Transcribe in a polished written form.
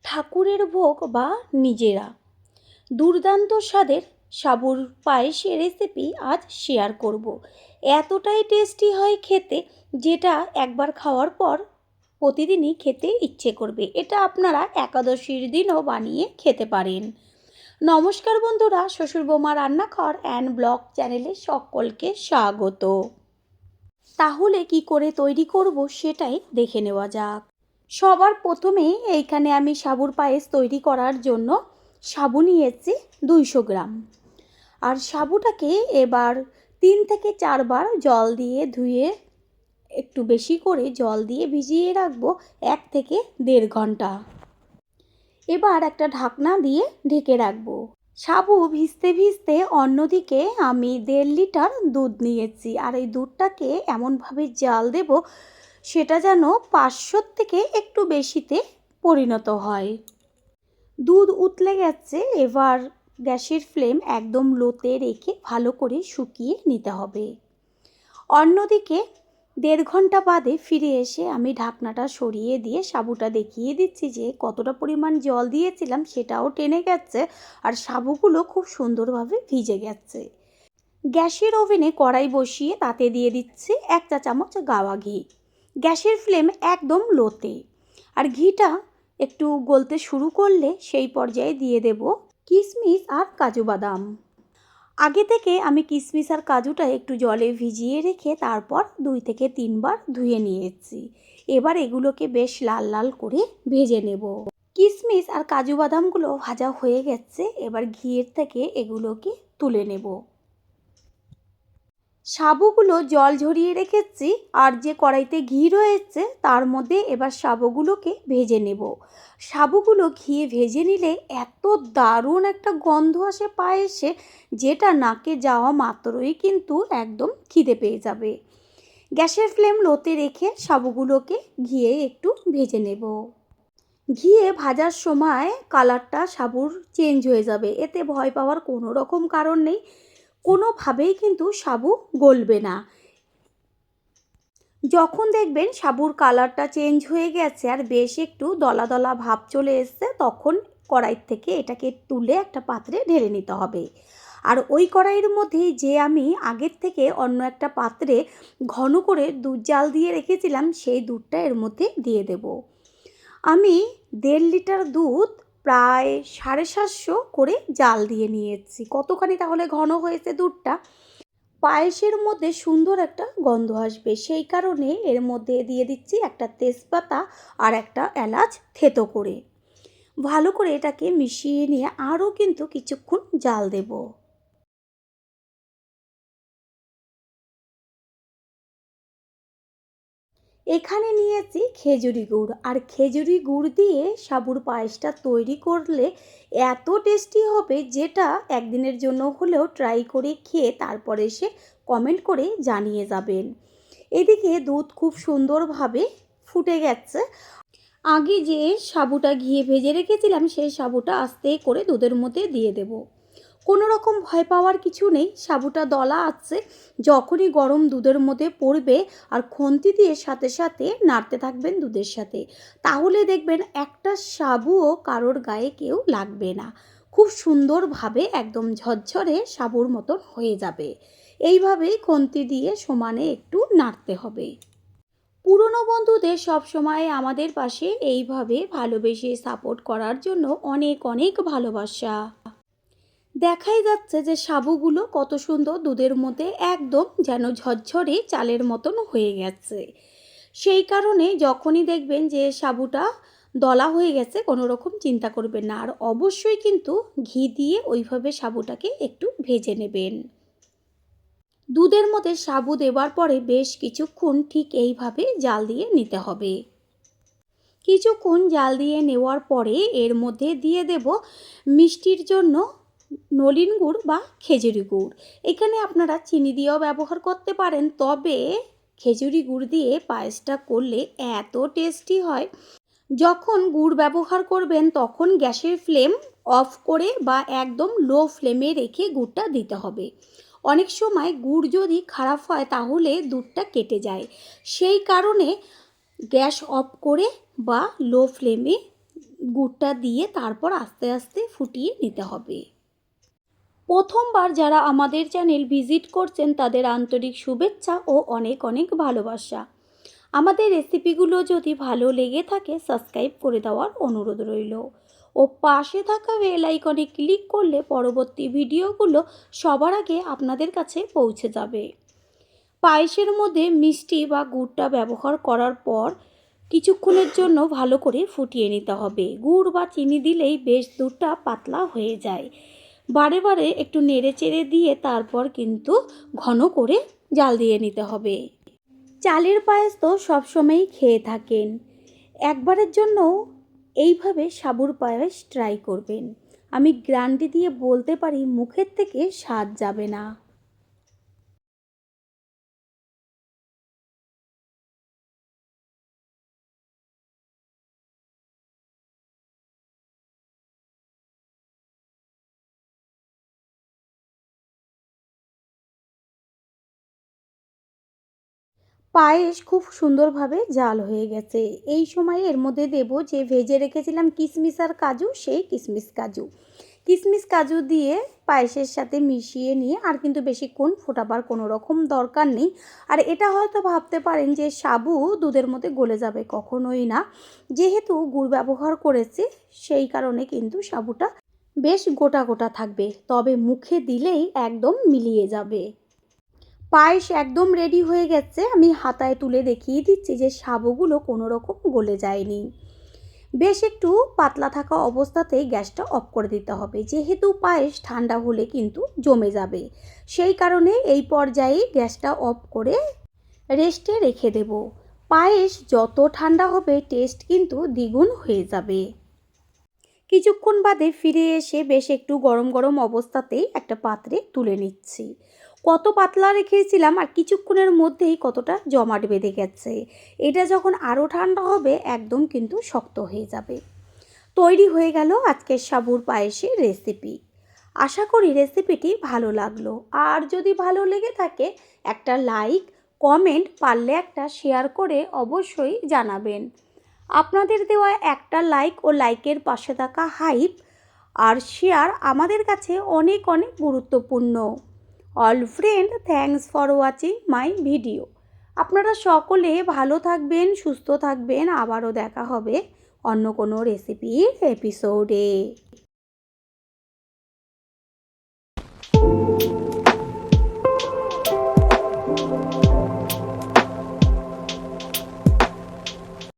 ঠাকুরের ভোগ বা নিজেরা। দুর্দান্ত স্বাদের সাবুর পায়েসের রেসিপি আজ শেয়ার করব। এতটাই টেস্টি হয় খেতে, যেটা একবার খাওয়ার পর প্রতিদিনই খেতে ইচ্ছে করবে। এটা আপনারা একাদশীর দিনও বানিয়ে খেতে পারেন। নমস্কার বন্ধুরা, শ্বশুর বৌমা রান্নাঘর অ্যান্ড ব্লগ চ্যানেলে সকলকে স্বাগত। তাহলে কি করে তৈরি করব সেটাই দেখে নেওয়া যাক। সবার প্রথমে এইখানে আমি সাবুর পায়েস তৈরি করার জন্য সাবু নিয়েছি 200 গ্রাম। আর সাবুটাকে এবার 3 থেকে 4 বার জল দিয়ে ধুয়ে একটু বেশি করে জল দিয়ে ভিজিয়ে রাখবো 1 থেকে 1.5 ঘন্টা। এবার একটা ঢাকনা দিয়ে ঢেকে রাখবো। সাবু ভিজতে ভিজতে অন্যদিকে আমি 1.5 লিটার দুধ নিয়েছি। আর এই দুধটাকে এমনভাবে জাল দেব সেটা যেন 500 থেকে একটু বেশিতে পরিণত হয়। দুধ উতলে গেছে, এবার গ্যাসের ফ্লেম একদম লোতে রেখে ভালো করে শুকিয়ে নিতে হবে। অন্যদিকে 1.5 ঘন্টা বাদে ফিরে এসে আমি ঢাকনাটা সরিয়ে দিয়ে সাবুটা দেখিয়ে দিচ্ছি যে কতটা পরিমাণ জল দিয়েছিলাম সেটাও টেনে গেছে আর সাবুগুলো খুব সুন্দরভাবে ভিজে গেছে। গ্যাসের ওভেনে কড়াই বসিয়ে তাতে দিয়ে দিচ্ছি 1 চা চামচ গাওয়া ঘি। গ্যাসের ফ্লেম একদম লোতে। আর ঘিটা একটু গলতে শুরু করলে সেই পর্যায়ে দিয়ে দেব কিশমিশ আর কাজু বাদাম। আগে থেকে আমি কিশমিশ আর কাজুটা একটু জলে ভিজিয়ে রেখে তারপর 2 থেকে 3 বার ধুয়ে নিয়েছি। এবার এগুলোকে বেশ লাল লাল করে ভেজে নেব। কিশমিশ আর কাজু বাদামগুলো ভাজা হয়ে গেছে, এবার ঘিয়ের থেকে এগুলোকে তুলে নেব। সাবুগুলো জল ঝরিয়ে রেখেছি আর যে কড়াইতে ঘি রয়েছে তার মধ্যে এবার সাবুগুলোকে ভেজে নেব। সাবুগুলো ঘিয়ে ভেজে নিলে এত দারুণ একটা গন্ধ আসে পায়েসে, যেটা নাকে যাওয়া মাত্রই কিন্তু একদম খিদে পেয়ে যাবে। গ্যাসের ফ্লেম লোতে রেখে সাবুগুলোকে ঘিয়ে একটু ভেজে নেব। ঘিয়ে ভাজার সময় কালারটা সাবুর চেঞ্জ হয়ে যাবে, এতে ভয় পাওয়ার কোনো রকম কারণ নেই। কোনোভাবেই কিন্তু সাবু গলবে না। যখন দেখবেন সাবুর কালারটা চেঞ্জ হয়ে গেছে আর বেশ একটু দলা দলা ভাব চলে এসছে, তখন কড়াই থেকে এটাকে তুলে একটা পাত্রে ঢেলে নিতে হবে। আর ওই কড়াইয়ের মধ্যেই যে আমি আগের থেকে অন্য একটা পাত্রে ঘন করে দুধ জাল দিয়ে রেখেছিলাম সেই দুধটা এর মধ্যে দিয়ে দেব। আমি 1.5 লিটার দুধ প্রায় 750 করে জাল দিয়ে নিয়েছি। কতখানি তাহলে ঘন হয়েছে দুধটা, পায়েসের মধ্যে সুন্দর একটা গন্ধ আসবে, সেই কারণে এর মধ্যে দিয়ে দিচ্ছি একটা তেজপাতা আর একটা এলাচ থেতো করে। ভালো করে এটাকে মিশিয়ে নিয়ে আরও কিন্তু কিছুক্ষণ জাল দেব। এখানে নিয়েছি খেজুরি গুড়, আর খেজুরি গুড় দিয়ে সাবুর পায়েসটা তৈরি করলে এত টেস্টি হবে, যেটা একদিনের জন্য হলেও ট্রাই করে খেয়ে তারপরে এসে কমেন্ট করে জানিয়ে যাবেন। এদিকে দুধ খুব সুন্দরভাবে ফুটে গেছে। আগে যে সাবুটা ঘিয়ে ভেজে রেখেছিলাম সেই সাবুটা আস্তে করে দুধের মধ্যে দিয়ে দেব। কোনো রকম ভয় পাওয়ার কিছু নেই, সাবুটা দলা আছে, যখনই গরম দুধের মধ্যে পড়বে আর খুন্তি দিয়ে সাথে সাথে নাড়তে থাকবেন দুধের সাথে, তাহলে দেখবেন একটা সাবুও কারোর গায়ে কেউ লাগবে না। খুব সুন্দরভাবে একদম ঝরঝরে সাবুর মতন হয়ে যাবে। এইভাবেই খুন্তি দিয়ে সমানে একটু নাড়তে হবে। পুরনো বন্ধুদের সবসময় আমাদের পাশে এইভাবে ভালোবেসে সাপোর্ট করার জন্য অনেক অনেক ভালোবাসা। দেখাই যাচ্ছে যে সাবুগুলো কত সুন্দর দুধের মধ্যে একদম যেন ঝরঝরে চালের মতন হয়ে গেছে। সেই কারণে যখনই দেখবেন যে সাবুটা দলা হয়ে গেছে, কোনো রকম চিন্তা করবেন না। আর অবশ্যই কিন্তু ঘি দিয়ে ওইভাবে সাবুটাকে একটু ভেজে নেবেন। দুধের মধ্যে সাবু দেওয়ার পরে বেশ কিছুক্ষণ ঠিক এইভাবে জাল দিয়ে নিতে হবে। কিছুক্ষণ জাল দিয়ে নেওয়ার পরে এর মধ্যে দিয়ে দেব মিষ্টির জন্য নলেন গুড় বা খেজুরি গুড়। এখানে আপনারা চিনি দিয়েও ব্যবহার করতে পারেন, তবে খেজুরি গুড় দিয়ে পায়েসটা করলে এত টেস্টি হয়। যখন গুড় ব্যবহার করবেন তখন গ্যাসের ফ্লেম অফ করে বা একদম লো ফ্লেমে রেখে গুড়টা দিতে হবে। অনেক সময় গুড় যদি খারাপ হয় তাহলে দুধটা কেটে যায়, সেই কারণে গ্যাস অফ করে বা লো ফ্লেমে গুড়টা দিয়ে তারপর আস্তে আস্তে ফুটিয়ে নিতে হবে। প্রথমবার যারা আমাদের চ্যানেল ভিজিট করছেন তাদের আন্তরিক শুভেচ্ছা ও অনেক অনেক ভালোবাসা। আমাদের রেসিপিগুলো যদি ভালো লেগে থাকে সাবস্ক্রাইব করে দেওয়ার অনুরোধ রইল ও পাশে থাকা বেল আইকনে ক্লিক করলে পরবর্তী ভিডিওগুলো সবার আগে আপনাদের কাছে পৌঁছে যাবে। পায়েসের মধ্যে মিষ্টি বা গুড়টা ব্যবহার করার পর কিছুক্ষণের জন্য ভালো করে ফুটিয়ে নিতে হবে। গুড় বা চিনি দিলেই বেশ দুধটা পাতলা হয়ে যায়। বারে বারে একটু নেড়ে চেড়ে দিয়ে তারপর কিন্তু ঘন করে জাল দিয়ে নিতে হবে। চালের পায়েস তো সবসময়ই খেয়ে থাকেন, একবারের জন্য এইভাবে সাবুর পায়েস ট্রাই করবেন। আমি গ্যারান্টি দিয়ে বলতে পারি মুখের থেকে স্বাদ যাবে না। পায়েস খুব সুন্দরভাবে জাল হয়ে গেছে। এই সময় এর মধ্যে দেব যে ভেজে রেখেছিলাম কিশমিশ আর কাজু, সেই কিশমিশ কাজু দিয়ে পায়েসের সাথে মিশিয়ে নিয়ে আর কিন্তু বেশিক্ষণ ফোটাবার কোনো রকম দরকার নেই। আর এটা হয়তো ভাবতে পারেন যে সাবু দুধের মধ্যে গলে যাবে, কখনোই না। যেহেতু গুড় ব্যবহার করেছি সেই কারণে কিন্তু সাবুটা বেশ গোটা গোটা থাকবে, তবে মুখে দিলেই একদম মিলিয়ে যাবে। পায়েস একদম রেডি হয়ে গেছে। আমি হাতায় তুলে দেখিয়ে দিচ্ছি যে সাবুগুলো কোনো রকম গলে যায়নি। বেশ একটু পাতলা থাকা অবস্থাতেই গ্যাসটা অফ করে দিতে হবে, যেহেতু পায়েস ঠান্ডা হলে কিন্তু জমে যাবে। সেই কারণে এই পর্যায়ে গ্যাসটা অফ করে রেস্টে রেখে দেব। পায়েস যত ঠান্ডা হবে টেস্ট কিন্তু দ্বিগুণ হয়ে যাবে। কিছুক্ষণ বাদে ফিরে এসে বেশ একটু গরম গরম অবস্থাতেই একটা পাত্রে তুলে নিচ্ছি। কত পাতলা রেখেছিলাম আর কিছুক্ষণের মধ্যেই কতটা জমাট বেঁধে গেছে। এটা যখন আরও ঠান্ডা হবে একদম কিন্তু শক্ত হয়ে যাবে। তৈরি হয়ে গেল আজকের সাবুর পায়েসের রেসিপি। আশা করি রেসিপিটি ভালো লাগলো। আর যদি ভালো লেগে থাকে একটা লাইক, কমেন্ট, পারলে একটা শেয়ার করে অবশ্যই জানাবেন। আপনাদের দেওয়া একটা লাইক ও লাইকের পাশে থাকা হাইপ আর শেয়ার আমাদের কাছে অনেক অনেক গুরুত্বপূর্ণ। All friend, thanks for watching my video. আপনারা সকলে ভালো থাকবেন, সুস্থ থাকবেন। আবারও দেখা হবে অন্য কোনো রেসিপির এপিসোডে।